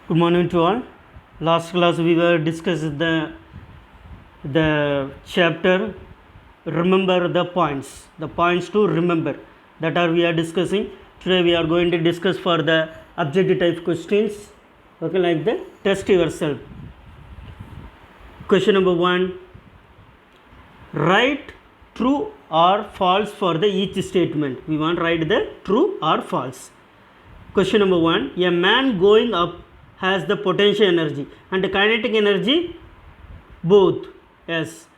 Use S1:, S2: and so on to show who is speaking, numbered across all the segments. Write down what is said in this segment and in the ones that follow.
S1: Good morning to all. Last class we were discussing the chapter remember the points to remember, that are we are discussing. Today we are going to discuss for the objective type questions, okay, like the test yourself. Question number 1, write true or false for the each statement. We want to write the true or false. Question number 1, a man going up has the potential energy and the kinetic energy both. Yes,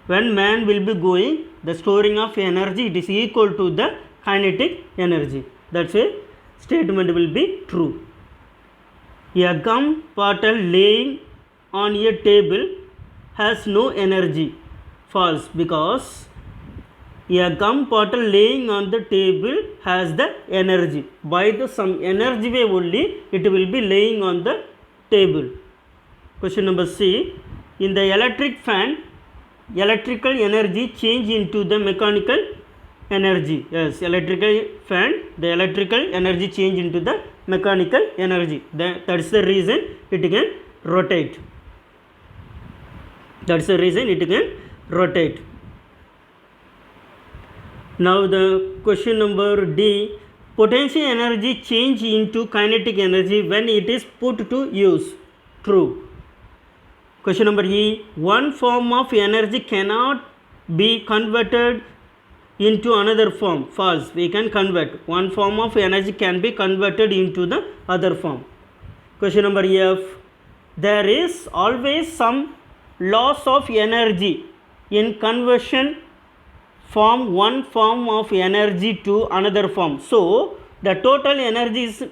S1: when man will be going, the storing of energy, it is equal to the kinetic energy. That's a statement will be true. A gum bottle laying on a table has no energy. False, because a gum bottle laying on the table has the energy. By the some energy way only it will be laying on the table. Question number C, in the electric fan, electrical energy change into the mechanical energy. Yes, electrical fan, the electrical energy change into the mechanical energy. That is the reason it can rotate. That's the reason it can rotate. Now the question number D, potential energy change into kinetic energy when it is put to use. True. Question number E, one form of energy cannot be converted into another form. False. We can convert. One form of energy can be converted into the other form. Question number F, there is always some loss of energy in conversion from one form of energy to another form. So the total energy is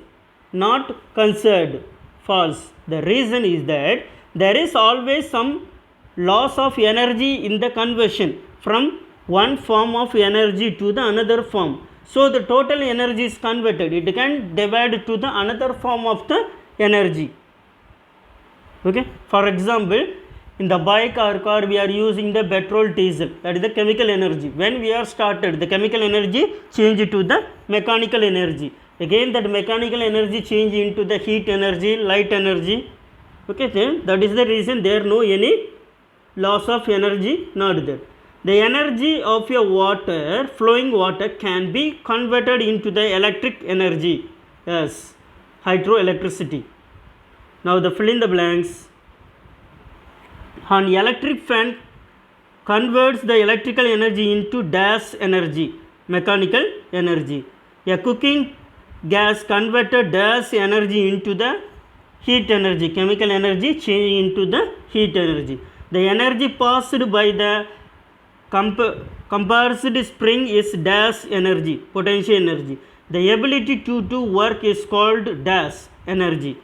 S1: not considered. False. The reason is that there is always some loss of energy in the conversion from one form of energy to the another form. So the total energy is converted. It can divide to the another form of the energy. Okay. For example, in the bike or car we are using the petrol, diesel, that is the chemical energy. When we are started, the chemical energy change to the mechanical energy. Again that mechanical energy change into the heat energy, light energy. Okay, then that is the reason there no any loss of energy not there. The energy of a water, flowing water, can be converted into the electric energy. Yes, hydroelectricity. Now the fill in the blanks. An electric fan converts the electrical energy into dash energy, mechanical energy. A cooking gas converted dash energy into the heat energy, chemical energy changing into the heat energy. The energy passed by the compressed spring is dash energy, potential energy. The ability to do work is called dash energy.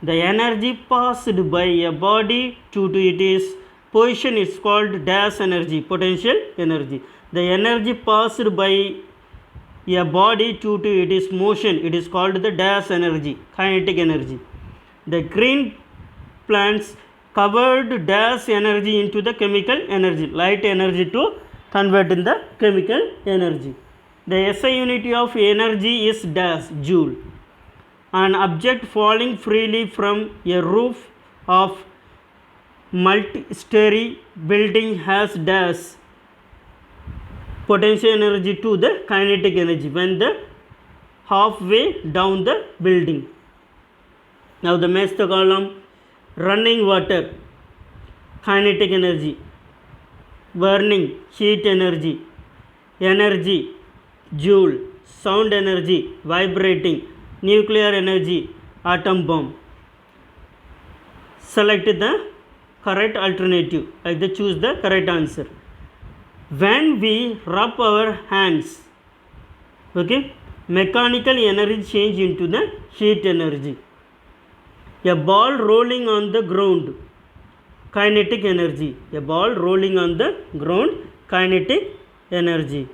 S1: The energy passed by a body to its position is called dash energy, potential energy. The energy passed by a body to its motion, it is called the dash energy, kinetic energy. The green plants covered dash energy into the chemical energy, light energy to convert in the chemical energy. The SI unit of energy is dash, joule. An object falling freely from a roof of multi-story building has dash potential energy to the kinetic energy when the halfway down the building. Now the next column, running water, kinetic energy, burning, heat energy, energy, joule, sound energy, vibrating, nuclear energy, atom bomb. Select the correct alternative. Either choose the correct answer. When we rub our hands, okay, mechanical energy change into the heat energy. A ball rolling on the ground, kinetic energy. A ball rolling on the ground, kinetic energy.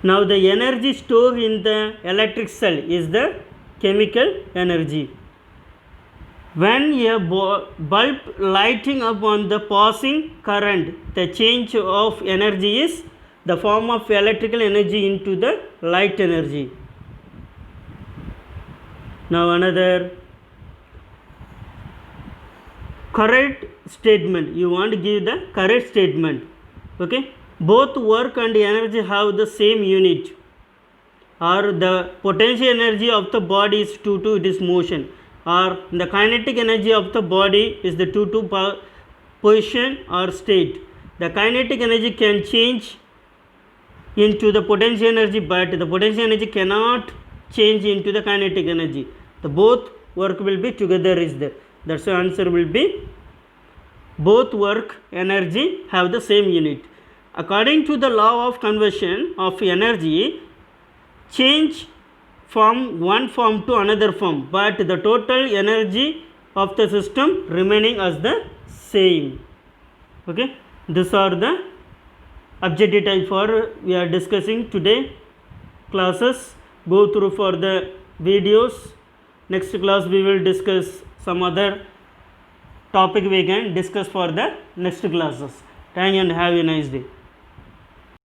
S1: Now the energy stored in the electric cell is the chemical energy. When a bulb lighting up on the passing current, the change of energy is the form of electrical energy into the light energy. Now another correct statement, you want to give the correct statement. Okay, both work and energy have the same unit, or the potential energy of the body is 2 to it is motion, or the kinetic energy of the body is the 2 to position or state. The kinetic energy can change into the potential energy, but the potential energy cannot change into the kinetic energy. The both work will be together is there. That's the answer will be both work energy have the same unit. According to the law of conversion of energy, change from one form to another form, but the total energy of the system remaining as the same. Okay, these are the objective type for we are discussing today classes. Go through for the videos. Next class we will discuss some other topic we can discuss for the next classes. Thank you and have a nice day.